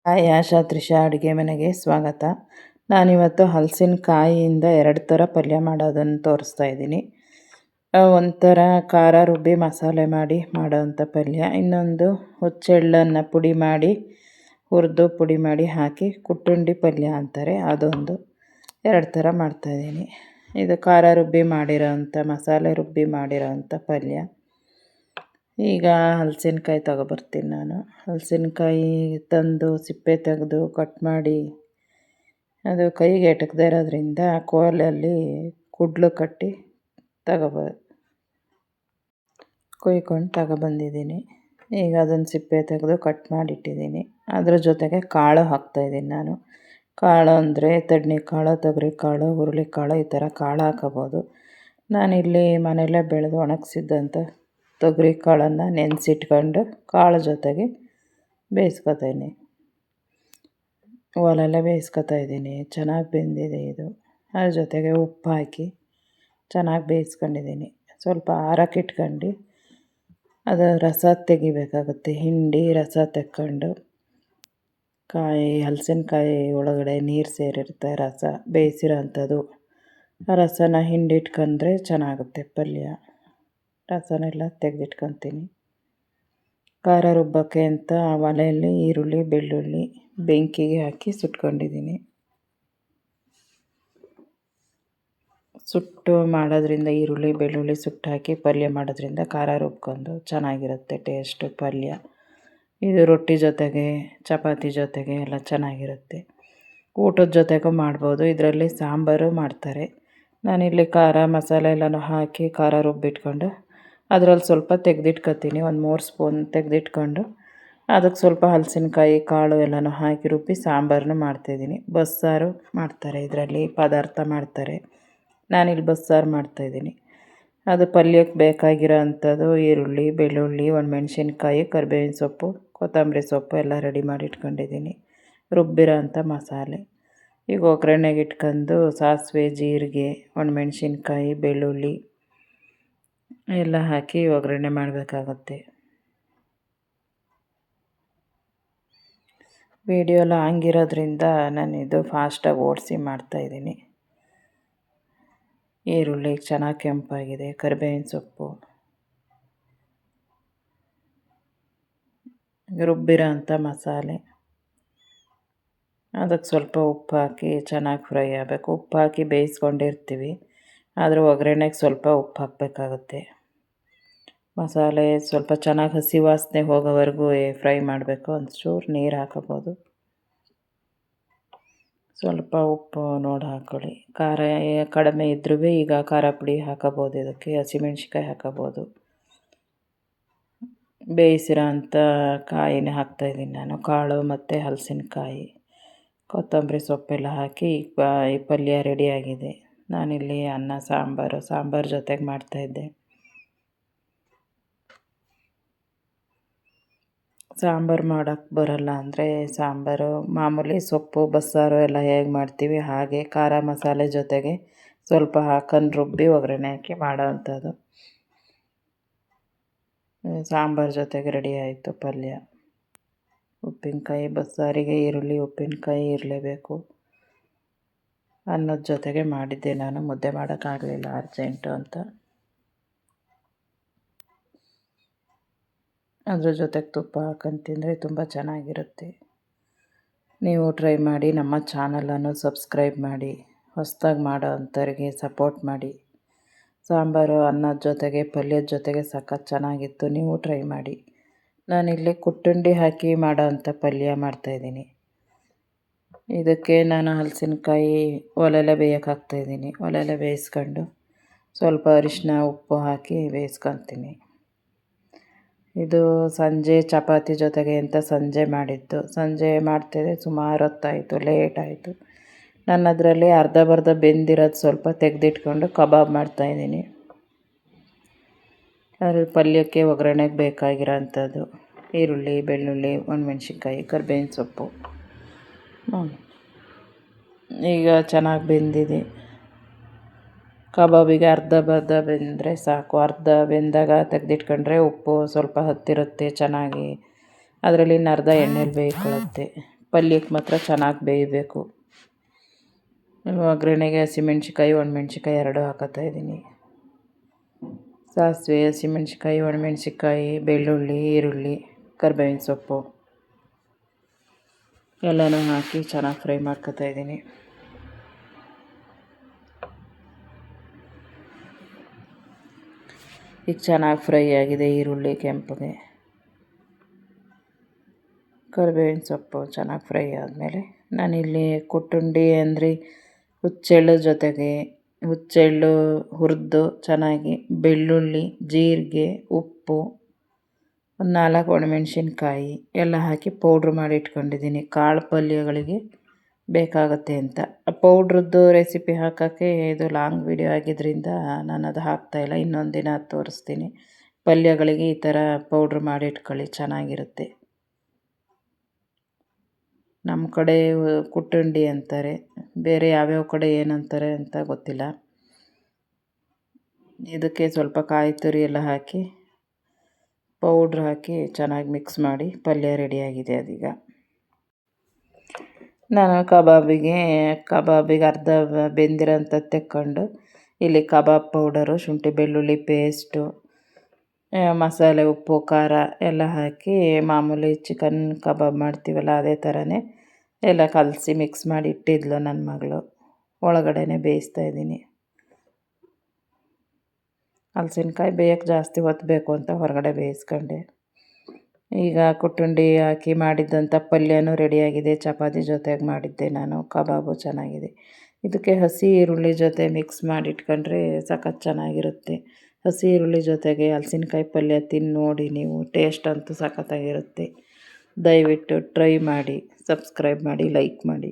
Hi ಆಶಾ ತ್ರಿಷಾ ಅಡುಗೆ ಮನೆಗೆ ಸ್ವಾಗತ. ನಾನಿವತ್ತು ಹಲಸಿನಕಾಯಿಯಿಂದ 2 ಥರ ಪಲ್ಯ ಮಾಡೋದನ್ನು ತೋರಿಸ್ತಾ ಇದ್ದೀನಿ. ಒಂಥರ ಖಾರ ರುಬ್ಬಿ ಮಸಾಲೆ ಮಾಡಿ ಮಾಡೋವಂಥ ಪಲ್ಯ, ಇನ್ನೊಂದು ಹುಚ್ಚೆಳ್ಳನ್ನು ಪುಡಿ ಮಾಡಿ ಹುರಿದು ಪುಡಿ ಮಾಡಿ ಹಾಕಿ ಕುಟ್ಟುಂಡಿ ಪಲ್ಯ ಅಂತಾರೆ, ಅದೊಂದು 2 ಥರ ಮಾಡ್ತಾಯಿದ್ದೀನಿ. ಇದು ಖಾರ ರುಬ್ಬಿ ಮಾಡಿರೋವಂಥ ಮಸಾಲೆ ರುಬ್ಬಿ ಮಾಡಿರೋವಂಥ ಪಲ್ಯ. ಈಗ ಹಲಸಿನಕಾಯಿ ತಗೊಬರ್ತೀನಿ ನಾನು. ಹಲಸಿನಕಾಯಿ ತಂದು ಸಿಪ್ಪೆ ತೆಗೆದು ಕಟ್ ಮಾಡಿ, ಅದು ಕೈಗೆ ಎಟಕದೇ ಇರೋದ್ರಿಂದ ಕೋಲಲ್ಲಿ ಕುಡ್ಲು ಕಟ್ಟಿ ಕುಯ್ಕೊಂಡು ತಗೊಬಂದಿದ್ದೀನಿ. ಈಗ ಅದನ್ನು ಸಿಪ್ಪೆ ತೆಗೆದು ಕಟ್ ಮಾಡಿಟ್ಟಿದ್ದೀನಿ. ಅದ್ರ ಜೊತೆಗೆ ಕಾಳು ಹಾಕ್ತಾಯಿದ್ದೀನಿ ನಾನು. ಕಾಳು ಅಂದರೆ ತಡ್ನಿಕಾಳು, ತೊಗರಿಕಾಳು, ಹುರುಳಿಕಾಳು ಈ ಥರ ಕಾಳು ಹಾಕೋಬೋದು. ನಾನಿಲ್ಲಿ ಮನೆಯಲ್ಲೇ ಬೆಳೆದು ಒಣಗಿಸಿದ್ದಂಥ ತೊಗರಿ ಕಾಳನ್ನು ನೆನೆಸಿಟ್ಕೊಂಡು ಕಾಳು ಜೊತೆಗೆ ಬೇಯಿಸ್ಕೊತೀನಿ. ಒಲೆಯಲ್ಲೇ ಬೇಯಿಸ್ಕೊತಾಯಿದ್ದೀನಿ. ಚೆನ್ನಾಗಿ ಬೆಂದಿದೆ ಇದು. ಅದ್ರ ಜೊತೆಗೆ ಉಪ್ಪು ಹಾಕಿ ಚೆನ್ನಾಗಿ ಬೇಯಿಸ್ಕೊಂಡಿದ್ದೀನಿ. ಸ್ವಲ್ಪ ಆರಕ್ಕೆ ಇಟ್ಕೊಂಡು ಅದು ರಸ ತೆಗಿಬೇಕಾಗುತ್ತೆ. ಹಿಂಡಿ ರಸ ತೆಕ್ಕೊಂಡು, ಹಲಸಿನಕಾಯಿ ಒಳಗಡೆ ನೀರು ಸೇರಿರುತ್ತೆ, ರಸ ಬೇಯಿಸಿರೋ ಅಂಥದ್ದು. ಆ ರಸನ ಹಿಂಡಿಟ್ಕೊಂಡ್ರೆ ಚೆನ್ನಾಗುತ್ತೆ ಪಲ್ಯ. ರಸನೆಲ್ಲ ತೆಗೆದಿಟ್ಕೊತೀನಿ. ಖಾರ ರುಬ್ಬಕ್ಕೆ ಅಂತ ಒಲೆಯಲ್ಲಿ ಈರುಳ್ಳಿ ಬೆಳ್ಳುಳ್ಳಿ ಬೆಂಕಿಗೆ ಹಾಕಿ ಸುಟ್ಕೊಂಡಿದ್ದೀನಿ. ಸುಟ್ಟು ಮಾಡೋದ್ರಿಂದ ಈರುಳ್ಳಿ ಬೆಳ್ಳುಳ್ಳಿ ಸುಟ್ಟು ಹಾಕಿ ಪಲ್ಯ ಮಾಡೋದ್ರಿಂದ ಖಾರ ರುಬ್ಕೊಂಡು ಚೆನ್ನಾಗಿರುತ್ತೆ ಟೇಸ್ಟು ಪಲ್ಯ. ಇದು ರೊಟ್ಟಿ ಜೊತೆಗೆ ಚಪಾತಿ ಜೊತೆಗೆ ಎಲ್ಲ ಚೆನ್ನಾಗಿರುತ್ತೆ. ಊಟದ ಜೊತೆಗೂ ಮಾಡ್ಬೋದು. ಇದರಲ್ಲಿ ಸಾಂಬಾರು ಮಾಡ್ತಾರೆ. ನಾನಿಲ್ಲಿ ಖಾರ ಮಸಾಲೆ ಎಲ್ಲನೂ ಹಾಕಿ ಖಾರ ರುಬ್ಬಿಟ್ಕೊಂಡು ಅದರಲ್ಲಿ ಸ್ವಲ್ಪ ತೆಗೆದಿಟ್ಕೊತೀನಿ. ಒಂದು 3 ಸ್ಪೂನ್ ತೆಗೆದಿಟ್ಕೊಂಡು ಅದಕ್ಕೆ ಸ್ವಲ್ಪ ಹಲಸಿನಕಾಯಿ ಕಾಳು ಎಲ್ಲನೂ ಹಾಕಿ ರುಬ್ಬಿ ಸಾಂಬಾರನ್ನು ಮಾಡ್ತಾಯಿದ್ದೀನಿ. ಬಸ್ಸಾರು ಮಾಡ್ತಾರೆ, ಇದರಲ್ಲಿ ಪದಾರ್ಥ ಮಾಡ್ತಾರೆ. ನಾನಿಲ್ಲಿ ಬಸ್ಸಾರು ಮಾಡ್ತಾಯಿದ್ದೀನಿ. ಅದು ಪಲ್ಯಕ್ಕೆ ಬೇಕಾಗಿರೋ ಅಂಥದ್ದು ಈರುಳ್ಳಿ ಬೆಳ್ಳುಳ್ಳಿ ಒಣಮೆಣ್ಸಿನ್ಕಾಯಿ ಕರಿಬೇವಿನ ಸೊಪ್ಪು ಕೊತ್ತಂಬರಿ ಸೊಪ್ಪು ಎಲ್ಲ ರೆಡಿ ಮಾಡಿ ಇಟ್ಕೊಂಡಿದ್ದೀನಿ. ರುಬ್ಬಿರೋ ಅಂಥ ಮಸಾಲೆ ಈಗ ಒಗ್ಗರಣೆಗೆ ಇಟ್ಕೊಂಡು ಸಾಸಿವೆ ಜೀರಿಗೆ ಒಣಮೆಣ್ಸಿನ್ಕಾಯಿ ಬೆಳ್ಳುಳ್ಳಿ ಎಲ್ಲ ಹಾಕಿ ಒಗ್ಗರಣೆ ಮಾಡಬೇಕಾಗತ್ತೆ. ವಿಡಿಯೋ ಎಲ್ಲ ಹಂಗಿರೋದ್ರಿಂದ ನಾನಿದು ಫಾಸ್ಟಾಗಿ ಓಡಿಸಿ ಮಾಡ್ತಾಯಿದ್ದೀನಿ. ಈರುಳ್ಳಿ ಚೆನ್ನಾಗಿ ಕೆಂಪಾಗಿದೆ. ಕರಿಬೇವಿನ ಸೊಪ್ಪು ರುಬ್ಬಿರೋ ಅಂಥ ಮಸಾಲೆ, ಅದಕ್ಕೆ ಸ್ವಲ್ಪ ಉಪ್ಪು ಹಾಕಿ ಚೆನ್ನಾಗಿ ಫ್ರೈ ಆಗಬೇಕು. ಉಪ್ಪು ಹಾಕಿ ಬೇಯಿಸ್ಕೊಂಡಿರ್ತೀವಿ, ಆದರೆ ಒಗ್ಗರಣೆಗೆ ಸ್ವಲ್ಪ ಉಪ್ಪು ಹಾಕಬೇಕಾಗುತ್ತೆ. ಮಸಾಲೆ ಸ್ವಲ್ಪ ಚೆನ್ನಾಗಿ ಹಸಿ ವಾಸನೆ ಹೋಗೋವರೆಗೂ ಫ್ರೈ ಮಾಡಬೇಕು. ಒಂಚೂರು ನೀರು ಹಾಕೋಬೋದು. ಸ್ವಲ್ಪ ಉಪ್ಪು ನೋಡಿ ಹಾಕ್ಕೊಳ್ಳಿ. ಖಾರ ಕಡಿಮೆ ಇದ್ರೂ ಈಗ ಖಾರ ಪುಡಿ ಹಾಕೋಬೋದು. ಇದಕ್ಕೆ ಹಸಿಮೆಣ್ಸಿಕಾಯಿ ಹಾಕೋಬೋದು. ಬೇಯಿಸಿರೋ ಅಂಥ ಕಾಯಿನ ಹಾಕ್ತಾಯಿದ್ದೀನಿ ನಾನು. ಕಾಳು ಮತ್ತು ಹಲಸಿನಕಾಯಿ ಕೊತ್ತಂಬರಿ ಸೊಪ್ಪೆಲ್ಲ ಹಾಕಿ ಈ ಪಲ್ಯ ರೆಡಿಯಾಗಿದೆ. ನಾನಿಲ್ಲಿ ಅನ್ನ ಸಾಂಬಾರು ಜೊತೆಗೆ ಮಾಡ್ತಾಯಿದ್ದೆ. ಸಾಂಬಾರು ಮಾಡೋಕ್ಕೆ ಬರೋಲ್ಲ ಅಂದರೆ ಸಾಂಬಾರು ಮಾಮೂಲಿ ಸೊಪ್ಪು ಬಸ್ಸಾರು ಎಲ್ಲ ಹೇಗೆ ಮಾಡ್ತೀವಿ ಹಾಗೆ ಖಾರ ಮಸಾಲೆ ಜೊತೆಗೆ ಸ್ವಲ್ಪ ಹಾಕೊಂಡು ರುಬ್ಬಿ ಒಗ್ಗರಣೆ ಹಾಕಿ ಮಾಡೋ ಅಂಥದ್ದು. ಸಾಂಬಾರು ಜೊತೆಗೆ ರೆಡಿ ಆಯಿತು ಪಲ್ಯ. ಉಪ್ಪಿನಕಾಯಿ ಬಸ್ಸಾರಿಗೆ ಈರುಳ್ಳಿ ಉಪ್ಪಿನಕಾಯಿ ಇರಲೇಬೇಕು. ಅನ್ನದ ಜೊತೆಗೆ ಮಾಡಿದ್ದೆ ನಾನು. ಮುದ್ದೆ ಮಾಡೋಕ್ಕಾಗಲಿಲ್ಲ, ಅರ್ಜೆಂಟು ಅಂತ. ಅದ್ರ ಜೊತೆಗೆ ತುಪ್ಪ ಹಾಕೊಂಡು ತಿಂದರೆ ತುಂಬ ಚೆನ್ನಾಗಿರುತ್ತೆ. ನೀವು ಟ್ರೈ ಮಾಡಿ. ನಮ್ಮ ಚಾನಲನ್ನು ಸಬ್ಸ್ಕ್ರೈಬ್ ಮಾಡಿ. ಹೊಸದಾಗಿ ಮಾಡೋ ಅಂಥವ್ರಿಗೆ ಸಪೋರ್ಟ್ ಮಾಡಿ. ಸಾಂಬಾರು ಅನ್ನದ ಜೊತೆಗೆ ಪಲ್ಯದ ಜೊತೆಗೆ ಸಖತ್ ಚೆನ್ನಾಗಿತ್ತು. ನೀವು ಟ್ರೈ ಮಾಡಿ. ನಾನಿಲ್ಲಿ ಕುಟ್ಟುಂಡಿ ಹಾಕಿ ಮಾಡೋ ಅಂಥ ಪಲ್ಯ ಮಾಡ್ತಾಯಿದ್ದೀನಿ. ಇದಕ್ಕೆ ನಾನು ಹಲಸಿನಕಾಯಿ ಒಲೆಯಲ್ಲೇ ಬೇಯಕ್ಕೆ ಹಾಕ್ತಾಯಿದ್ದೀನಿ. ಒಲೆಯಲ್ಲೇ ಬೇಯಿಸ್ಕೊಂಡು ಸ್ವಲ್ಪ ಅರಿಶಿನ ಉಪ್ಪು ಹಾಕಿ ಬೇಯಿಸ್ಕೊತೀನಿ. ಇದು ಸಂಜೆ ಚಪಾತಿ ಜೊತೆಗೆ ಅಂತ ಸಂಜೆ ಮಾಡಿದ್ದು. ಸಂಜೆ ಮಾಡ್ತಿದ್ದೆ, ಸುಮಾರು ಹೊತ್ತಾಯಿತು, ಲೇಟಾಯಿತು. ನಾನು ಅದರಲ್ಲಿ ಅರ್ಧ ಬೆಂದಿರೋದು ಸ್ವಲ್ಪ ತೆಗೆದಿಟ್ಕೊಂಡು ಕಬಾಬ್ ಮಾಡ್ತಾಯಿದ್ದೀನಿ. ಅದ್ರ ಪಲ್ಯಕ್ಕೆ ಒಗ್ಗರಣೆಗೆ ಬೇಕಾಗಿರೋ ಅಂಥದ್ದು ಈರುಳ್ಳಿ ಬೆಳ್ಳುಳ್ಳಿ ಒಣಮೆಣ್ಸಿನ್ಕಾಯಿ ಕರಿಬೇವಿನ ಸೊಪ್ಪು. ಈಗ ಚೆನ್ನಾಗಿ ಬೆಂದಿದೆ. ಕಬಾಬಿಗೆ ಅರ್ಧ ಬೆಂದರೆ ಸಾಕು. ಅರ್ಧ ಬೆಂದಾಗ ತೆಗೆದಿಟ್ಕೊಂಡ್ರೆ ಉಪ್ಪು ಸ್ವಲ್ಪ ಹತ್ತಿರುತ್ತೆ ಚೆನ್ನಾಗಿ. ಅದರಲ್ಲಿ ಇನ್ನು ಅರ್ಧ ಎಣ್ಣೆಲಿ ಬೇಯ್ಕೊಳ್ಳುತ್ತೆ. ಪಲ್ಯಕ್ಕೆ ಮಾತ್ರ ಚೆನ್ನಾಗಿ ಬೇಯಬೇಕು. ಒಗ್ಗರಣೆಗೆ ಹಸಿಮೆಣ್ಸಿಕಾಯಿ ಒಣಮೆಣ್ಸಿಕಾಯಿ ಎರಡೂ ಹಾಕತ್ತಾಯಿದ್ದೀನಿ. ಸಾಸಿವೆ, ಹಸಿಮೆಣ್ಸಿಕಾಯಿ, ಒಣಮೆಣ್ಸಿಕಾಯಿ, ಬೆಳ್ಳುಳ್ಳಿ, ಈರುಳ್ಳಿ, ಕರಿಬೇವಿನ ಸೊಪ್ಪು ಎಲ್ಲನೂ ಹಾಕಿ ಚೆನ್ನಾಗಿ ಫ್ರೈ ಮಾಡ್ಕೊತಾಯಿದ್ದೀನಿ. ಈಗ ಚೆನ್ನಾಗಿ ಫ್ರೈ ಆಗಿದೆ ಈರುಳ್ಳಿ ಕೆಂಪಗೆ. ಕರಿಬೇವಿನ ಸೊಪ್ಪು ಚೆನ್ನಾಗಿ ಫ್ರೈ ಆದಮೇಲೆ ನಾನಿಲ್ಲಿ ಕುಟ್ಟುಂಡಿ ಅಂದರೆ ಹುಚ್ಚೆಳ್ಳು ಜೊತೆಗೆ ಹುಚ್ಚೆಳ್ಳು ಹುರಿದು ಚೆನ್ನಾಗಿ ಬೆಳ್ಳುಳ್ಳಿ, ಜೀರಿಗೆ, ಉಪ್ಪು, ಒಂದು 4 ಒಣಮೆಣ್ಸಿನ್ಕಾಯಿ ಎಲ್ಲ ಹಾಕಿ ಪೌಡ್ರ್ ಮಾಡಿ ಇಟ್ಕೊಂಡಿದ್ದೀನಿ. ಕಾಳು ಪಲ್ಯಗಳಿಗೆ ಬೇಕಾಗುತ್ತೆ ಅಂತ. ಪೌಡ್ರದ್ದು ರೆಸಿಪಿ ಹಾಕೋಕ್ಕೆ ಇದು ಲಾಂಗ್ ವಿಡಿಯೋ ಆಗಿದ್ದರಿಂದ ನಾನು ಅದು ಹಾಕ್ತಾಯಿಲ್ಲ. ಇನ್ನೊಂದು ದಿನ ತೋರಿಸ್ತೀನಿ. ಪಲ್ಯಗಳಿಗೆ ಈ ಥರ ಪೌಡ್ರ್ ಮಾಡಿ ಇಟ್ಕೊಳ್ಳಿ, ಚೆನ್ನಾಗಿರುತ್ತೆ. ನಮ್ಮ ಕಡೆ ಕುಟ್ಟುಂಡಿ ಅಂತಾರೆ, ಬೇರೆ ಯಾವ್ಯಾವ ಕಡೆ ಏನಂತಾರೆ ಅಂತ ಗೊತ್ತಿಲ್ಲ. ಇದಕ್ಕೆ ಸ್ವಲ್ಪ ಕಾಯಿ ತುರಿ ಎಲ್ಲ ಹಾಕಿ ಪೌಡ್ರ್ ಹಾಕಿ ಚೆನ್ನಾಗಿ ಮಿಕ್ಸ್ ಮಾಡಿ ಪಲ್ಯ ರೆಡಿಯಾಗಿದೆ. ಅದೀಗ ನಾನು ಕಬಾಬಿಗೆ ಅರ್ಧ ಬೆಂದಿರೋಂಥದ್ದು ತೆಕ್ಕೊಂಡು ಇಲ್ಲಿ ಕಬಾಬ್ ಪೌಡರು, ಶುಂಠಿ ಬೆಳ್ಳುಳ್ಳಿ ಪೇಸ್ಟು, ಮಸಾಲೆ, ಉಪ್ಪು, ಖಾರ ಎಲ್ಲ ಹಾಕಿ ಮಾಮೂಲಿ ಚಿಕನ್ ಕಬಾಬ್ ಮಾಡ್ತೀವಲ್ಲ ಅದೇ ಥರನೇ ಎಲ್ಲ ಕಲಸಿ ಮಿಕ್ಸ್ ಮಾಡಿ ಇಟ್ಟಿದ್ಲು ನನ್ನ ಮಗಳು. ಒಳಗಡೆನೇ ಬೇಯಿಸ್ತಾಯಿದ್ದೀನಿ. ಹಲಸಿನ್ಕಾಯಿ ಬೇಯಕ್ಕೆ ಜಾಸ್ತಿ ಹೊತ್ತು ಬೇಕು ಅಂತ ಹೊರಗಡೆ ಬೇಯಿಸ್ಕೊಂಡೆ. ಈಗ ಕುಟ್ಟುಂಡಿ ಹಾಕಿ ಮಾಡಿದ್ದಂಥ ಪಲ್ಯನೂ ರೆಡಿಯಾಗಿದೆ. ಚಪಾತಿ ಜೊತೆಗೆ ಮಾಡಿದ್ದೆ ನಾನು. ಕಬಾಬು ಚೆನ್ನಾಗಿದೆ. ಇದಕ್ಕೆ ಹಸಿ ಈರುಳ್ಳಿ ಜೊತೆ ಮಿಕ್ಸ್ ಮಾಡಿ ಇಟ್ಕೊಂಡ್ರೆ ಸಖತ್ ಚೆನ್ನಾಗಿರುತ್ತೆ. ಹಸಿ ಈರುಳ್ಳಿ ಜೊತೆಗೆ ಹಲಸಿನ್ಕಾಯಿ ಪಲ್ಯ ತಿಂದು ನೋಡಿ ನೀವು, ಟೇಸ್ಟ್ ಅಂತೂ ಸಖತ್ತಾಗಿರುತ್ತೆ. ದಯವಿಟ್ಟು ಟ್ರೈ ಮಾಡಿ, ಸಬ್ಸ್ಕ್ರೈಬ್ ಮಾಡಿ, ಲೈಕ್ ಮಾಡಿ.